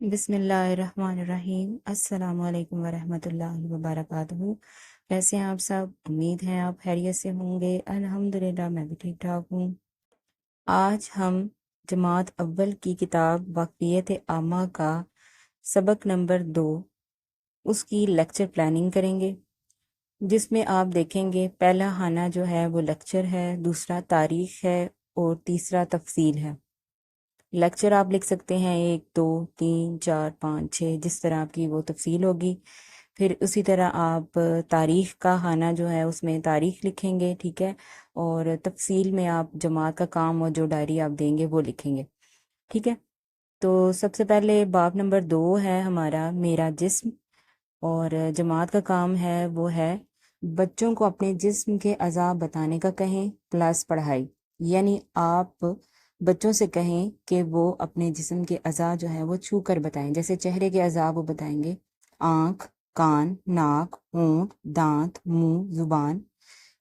بسم اللہ الرحمن الرحیم۔ السلام علیکم ورحمۃ اللہ وبرکاتہ۔ کیسے ہیں آپ سب؟ امید ہے آپ خیریت سے ہوں گے۔ الحمدللہ میں بھی ٹھیک ٹھاک ہوں۔ آج ہم جماعت اول کی کتاب واقفیت عامہ کا سبق نمبر 2 اس کی لیکچر پلاننگ کریں گے، جس میں آپ دیکھیں گے پہلا خانہ جو ہے وہ لیکچر ہے، دوسرا تاریخ ہے اور تیسرا تفصیل ہے۔ لیکچر آپ لکھ سکتے ہیں 1 2 3 4 5 6، جس طرح آپ کی وہ تفصیل ہوگی۔ پھر اسی طرح آپ تاریخ کا خانہ جو ہے اس میں تاریخ لکھیں گے، ٹھیک ہے، اور تفصیل میں آپ جماعت کا کام اور جو ڈائری آپ دیں گے وہ لکھیں گے، ٹھیک ہے۔ تو سب سے پہلے باب نمبر 2 ہے ہمارا میرا جسم، اور جماعت کا کام ہے وہ ہے بچوں کو اپنے جسم کے اعضاء بتانے کا کہیں پلس پڑھائی، یعنی آپ بچوں سے کہیں کہ وہ اپنے جسم کے اعضاء جو ہیں وہ چھو کر بتائیں۔ جیسے چہرے کے اعضاء وہ بتائیں گے، آنکھ، کان، ناک، ہونٹ، دانت، منہ، زبان۔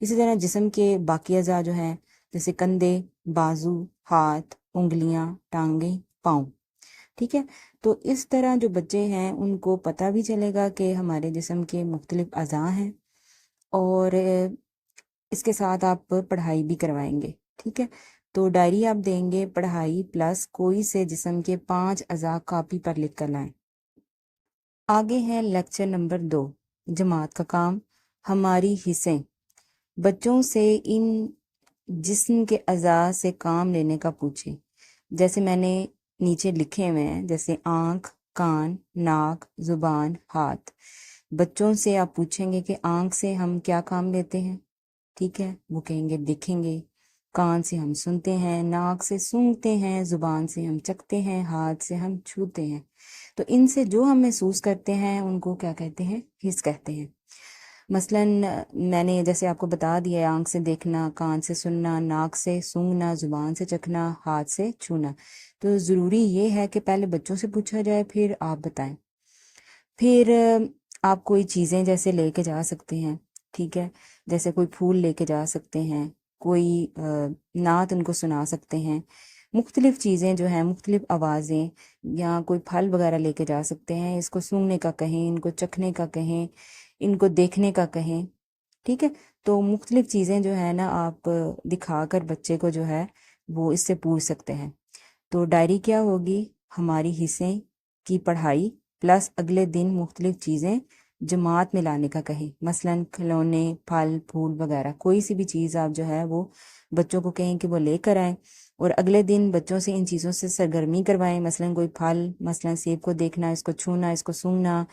اسی طرح جسم کے باقی اعضاء جو ہیں جیسے کندھے، بازو، ہاتھ، انگلیاں، ٹانگیں، پاؤں، ٹھیک ہے۔ تو اس طرح جو بچے ہیں ان کو پتہ بھی چلے گا کہ ہمارے جسم کے مختلف اعضاء ہیں، اور اس کے ساتھ آپ پڑھائی بھی کروائیں گے، ٹھیک ہے۔ تو ڈائری آپ دیں گے پڑھائی پلس کوئی سے جسم کے 5 اعضاء کاپی پر لکھ کر لائیں۔ آگے ہے لیکچر نمبر 2، جماعت کا کام ہماری حصیں۔ بچوں سے ان جسم کے اعضاء سے کام لینے کا پوچھیں، جیسے میں نے نیچے لکھے ہوئے ہیں، جیسے آنکھ، کان، ناک، زبان، ہاتھ۔ بچوں سے آپ پوچھیں گے کہ آنکھ سے ہم کیا کام لیتے ہیں، ٹھیک ہے، وہ کہیں گے دیکھیں گے۔ کان سے ہم سنتے ہیں، ناک سے سونگھتے ہیں، زبان سے ہم چکھتے ہیں، ہاتھ سے ہم چھوتے ہیں۔ تو ان سے جو ہم محسوس کرتے ہیں ان کو کیا کہتے ہیں؟ حس کہتے ہیں۔ مثلاً میں نے جیسے آپ کو بتا دیا ہے، آنکھ سے دیکھنا، کان سے سننا، ناک سے سونگھنا، زبان سے چکھنا، ہاتھ سے چھونا۔ تو ضروری یہ ہے کہ پہلے بچوں سے پوچھا جائے پھر آپ بتائیں۔ پھر آپ کوئی چیزیں جیسے لے کے جا سکتے ہیں، ٹھیک ہے، جیسے کوئی پھول لے کے جا سکتے ہیں، کوئی نعت ان کو سنا سکتے ہیں، مختلف چیزیں جو ہیں، مختلف آوازیں، یا کوئی پھل وغیرہ لے کے جا سکتے ہیں۔ اس کو سونگھنے کا کہیں، ان کو چکھنے کا کہیں، ان کو دیکھنے کا کہیں، ٹھیک ہے۔ تو مختلف چیزیں جو ہے نا آپ دکھا کر بچے کو جو ہے وہ اس سے پوچھ سکتے ہیں۔ تو ڈائری کیا ہوگی؟ ہماری حصیں کی پڑھائی پلس اگلے دن مختلف چیزیں جماعت میں لانے کا کہیں، مثلاً کھلونے، پھل پھول وغیرہ، کوئی سی بھی چیز آپ جو ہے وہ بچوں کو کہیں کہ وہ لے کر آئیں، اور اگلے دن بچوں سے ان چیزوں سے سرگرمی کروائیں۔ مثلاً کوئی پھل، مثلاً سیب کو دیکھنا، اس کو چھونا، اس کو سونگھنا،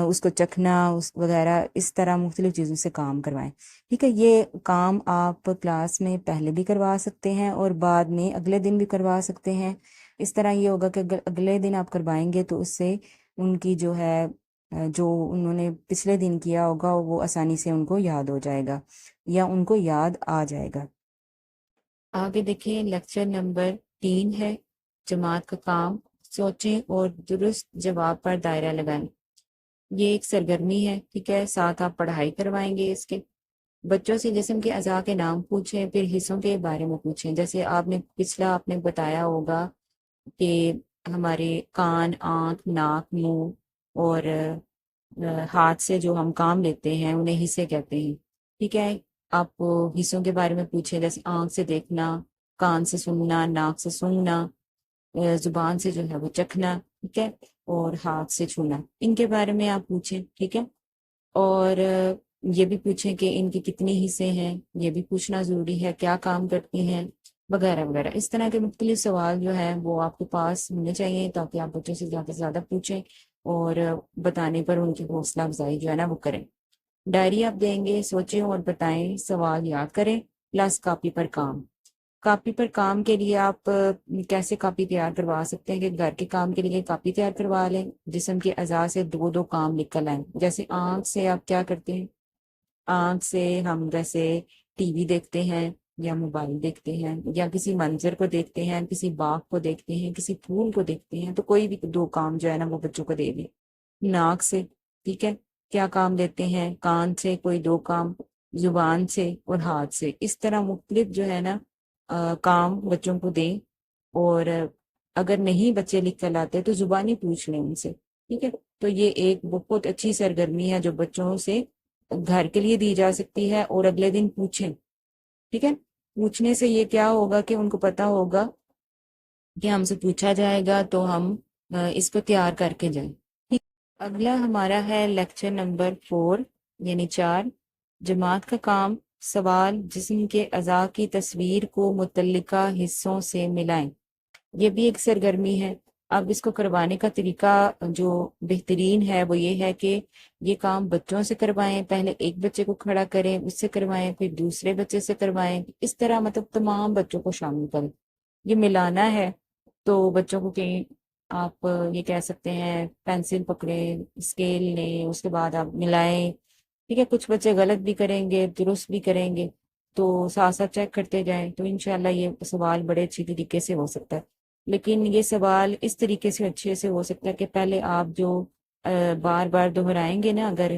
اس کو چکھنا، اس وغیرہ، اس طرح مختلف چیزوں سے کام کروائیں، ٹھیک ہے۔ یہ کام آپ کلاس میں پہلے بھی کروا سکتے ہیں اور بعد میں اگلے دن بھی کروا سکتے ہیں۔ اس طرح یہ ہوگا کہ اگلے دن آپ کروائیں گے تو اس سے ان کی جو ہے جو انہوں نے پچھلے دن کیا ہوگا وہ آسانی سے ان کو یاد ہو جائے گا یا ان کو یاد آ جائے گا۔ آگے دیکھیں لیکچر نمبر 3 ہے جماعت کا کام سوچیں اور درست جواب پر دائرہ لگائیں۔ یہ ایک سرگرمی ہے، ٹھیک ہے، ساتھ آپ پڑھائی کروائیں گے اس کے۔ بچوں سے جسم کے اعضاء کے نام پوچھیں، پھر حصوں کے بارے میں پوچھیں۔ جیسے آپ نے بتایا ہوگا کہ ہمارے کان، آنکھ، ناک، منہ اور ہاتھ سے جو ہم کام لیتے ہیں انہیں حصے کہتے ہیں، ٹھیک ہے۔ آپ حصوں کے بارے میں پوچھیں، جیسے آنکھ سے دیکھنا، کان سے سننا، ناک سے سونگھنا، زبان سے جو ہے وہ چکھنا، ٹھیک ہے، اور ہاتھ سے چھونا۔ ان کے بارے میں آپ پوچھیں، ٹھیک ہے۔ اور یہ بھی پوچھیں کہ ان کی کتنی حصے ہیں، یہ بھی پوچھنا ضروری ہے، کیا کام کرتی ہیں، وغیرہ وغیرہ۔ اس طرح کے مختلف سوال جو ہیں وہ آپ کے پاس ہونے چاہیے تاکہ آپ بچوں سے زیادہ سے زیادہ پوچھیں اور بتانے پر ان کی حوصلہ افزائی جو ہے نا وہ کریں۔ ڈائری آپ دیں گے، سوچیں اور بتائیں، سوال یاد کریں، پلس کاپی پر کام۔ کاپی پر کام کے لیے آپ کیسے کاپی تیار کروا سکتے ہیں کہ گھر کے کام کے لیے کاپی تیار کروا لیں، جسم کے اعضاء سے 2 کام لکھ کر لائیں۔ جیسے آنکھ سے آپ کیا کرتے ہیں؟ آنکھ سے ہم جیسے ٹی وی دیکھتے ہیں یا موبائل دیکھتے ہیں یا کسی منظر کو دیکھتے ہیں، کسی باغ کو دیکھتے ہیں، کسی پھول کو دیکھتے ہیں، تو کوئی بھی 2 کام جو ہے نا وہ بچوں کو دے دیں۔ ناک سے، ٹھیک ہے، کیا کام دیتے ہیں؟ کان سے کوئی 2 کام، زبان سے اور ہاتھ سے۔ اس طرح مختلف جو ہے نا کام بچوں کو دیں، اور اگر نہیں بچے لکھ کر لاتے تو زبانی پوچھ لیں ان سے، ٹھیک ہے؟ تو یہ ایک بہت اچھی سرگرمی ہے جو بچوں سے گھر کے لیے دی جا سکتی ہے، اور اگلے دن پوچھیں، ٹھیک ہے؟ پوچھنے سے یہ کیا ہوگا کہ ان کو پتا ہوگا کہ ہم سے پوچھا جائے گا تو ہم اس کو تیار کر کے جائیں، ٹھیک؟ اگلا ہمارا ہے لیکچر نمبر 4 یعنی 4، جماعت کا کام، سوال جسم کے اعضاء کی تصویر کو متعلقہ حصوں سے ملائیں۔ یہ بھی ایک سرگرمی ہے۔ اب اس کو کروانے کا طریقہ جو بہترین ہے وہ یہ ہے کہ یہ کام بچوں سے کروائیں، پہلے ایک بچے کو کھڑا کریں، اس سے کروائیں، پھر دوسرے بچے سے کروائیں، اس طرح مطلب تمام بچوں کو شامل کریں۔ یہ ملانا ہے تو بچوں کو کہیں آپ یہ کہہ سکتے ہیں پینسل پکڑیں، اسکیل لیں، اس کے بعد آپ ملائیں، ٹھیک ہے؟ کچھ بچے غلط بھی کریں گے، درست بھی کریں گے، تو ساتھ ساتھ چیک کرتے جائیں تو انشاءاللہ یہ سوال بڑے اچھی طریقے سے ہو سکتا ہے۔ لیکن یہ سوال اس طریقے سے اچھے سے ہو سکتا ہے کہ پہلے آپ جو بار بار دہرائیں گے نا، اگر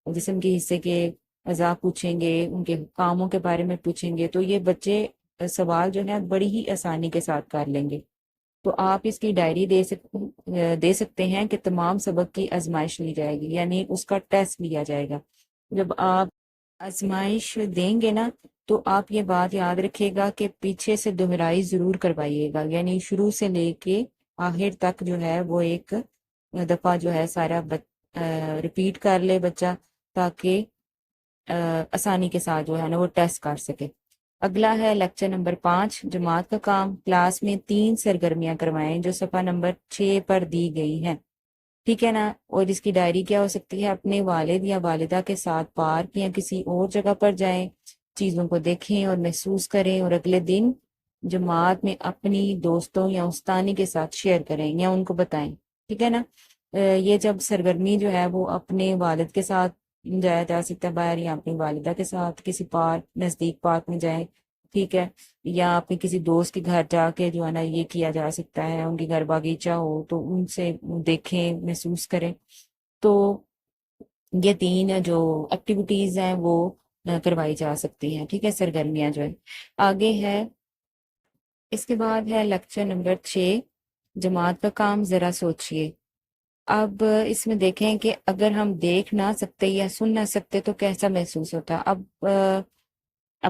جسم کے حصے کے اعضاء پوچھیں گے، ان کے کاموں کے بارے میں پوچھیں گے، تو یہ بچے سوال جو ہے بڑی ہی آسانی کے ساتھ کر لیں گے۔ تو آپ اس کی ڈائری دے سکتے ہیں کہ تمام سبق کی آزمائش لی جائے گی، یعنی اس کا ٹیسٹ لیا جائے گا۔ جب آپ آزمائش دیں گے نا تو آپ یہ بات یاد رکھے گا کہ پیچھے سے دہرائی ضرور کروائیے گا، یعنی شروع سے لے کے آخر تک جو ہے وہ ایک دفعہ جو ہے سارا ریپیٹ کر لے بچہ، تاکہ آسانی کے ساتھ جو ہے نا وہ ٹیسٹ کر سکے۔ اگلا ہے لیکچر نمبر 5، جماعت کا کام، کلاس میں 3 سرگرمیاں کروائیں جو صفحہ نمبر 6 پر دی گئی ہیں، ٹھیک ہے نا؟ اور اس کی ڈائری کیا ہو سکتی ہے؟ اپنے والد یا والدہ کے ساتھ پارک یا کسی اور جگہ پر جائیں، چیزوں کو دیکھیں اور محسوس کریں، اور اگلے دن جماعت میں اپنی دوستوں یا استانی کے ساتھ شیئر کریں یا ان کو بتائیں، ٹھیک ہے نا؟ یہ جب سرگرمی جو ہے وہ اپنے والد کے ساتھ جایا جا سکتا ہے باہر، یا اپنی والدہ کے ساتھ کسی پارک، نزدیک پارک میں جائیں، ٹھیک ہے؟ یا اپنے کسی دوست کے گھر جا کے جو ہے نا یہ کیا جا سکتا ہے، ان کے گھر باغیچہ ہو تو ان سے دیکھیں، محسوس کریں۔ تو یہ 3 جو ایکٹیویٹیز ہیں وہ کروائی جا سکتی ہیں، ٹھیک ہے؟ سرگرمیاں جو ہے آگے ہے۔ اس کے بعد ہے لیکچر نمبر 6، جماعت کا کام، ذرا سوچئے۔ اب اس میں دیکھیں کہ اگر ہم دیکھ نہ سکتے یا سن نہ سکتے تو کیسا محسوس ہوتا۔ اب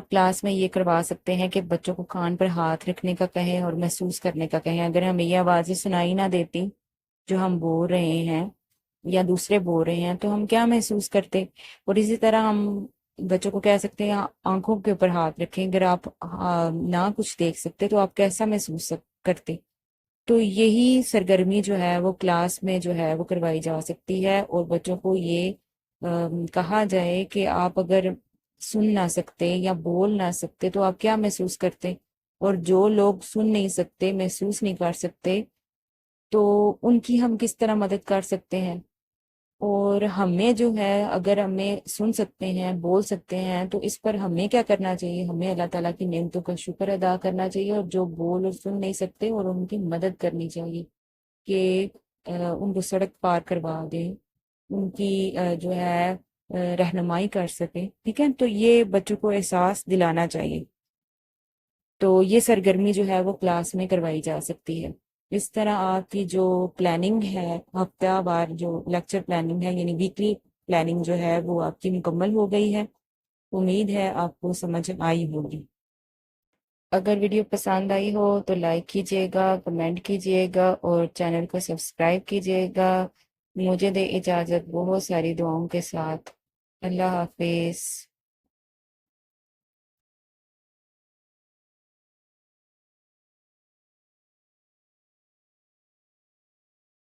کلاس میں یہ کروا سکتے ہیں کہ بچوں کو کان پر ہاتھ رکھنے کا کہیں اور محسوس کرنے کا کہیں۔ اگر ہمیں یہ آوازیں سنائی نہ دیتی جو ہم بول رہے ہیں یا دوسرے بول رہے ہیں تو ہم کیا محسوس کرتے؟ اور اسی طرح ہم بچوں کو کہہ سکتے ہیں آنکھوں کے اوپر ہاتھ رکھیں، اگر آپ نہ کچھ دیکھ سکتے تو آپ کیسا محسوس کرتے؟ تو یہی سرگرمی جو ہے وہ کلاس میں جو ہے وہ کروائی جا سکتی ہے، اور بچوں کو یہ کہا جائے کہ آپ اگر سن نہ سکتے یا بول نہ سکتے تو آپ کیا محسوس کرتے، اور جو لوگ سن نہیں سکتے، محسوس نہیں کر سکتے، تو ان کی ہم کس طرح مدد کر سکتے ہیں۔ اور ہمیں جو ہے اگر ہمیں سن سکتے ہیں، بول سکتے ہیں، تو اس پر ہمیں کیا کرنا چاہیے؟ ہمیں اللہ تعالیٰ کی نعمتوں کا شکر ادا کرنا چاہیے، اور جو بول اور سن نہیں سکتے اور ان کی مدد کرنی چاہیے کہ ان کو سڑک پار کروا دیں، ان کی جو ہے رہنمائی کر سکیں، ٹھیک ہے؟ تو یہ بچوں کو احساس دلانا چاہیے۔ تو یہ سرگرمی جو ہے وہ کلاس میں کروائی جا سکتی ہے۔ اس طرح آپ کی جو پلاننگ ہے، ہفتہ وار جو لیکچر پلاننگ ہے یعنی ویکلی پلاننگ جو ہے وہ آپ کی مکمل ہو گئی ہے۔ امید ہے آپ کو سمجھ آئی ہوگی۔ اگر ویڈیو پسند آئی ہو تو لائک کیجیے گا، کمنٹ کیجیے گا، اور چینل کو سبسکرائب کیجیے گا۔ مجھے دے اجازت بہت ساری دعاؤں کے ساتھ۔ اللہ حافظ۔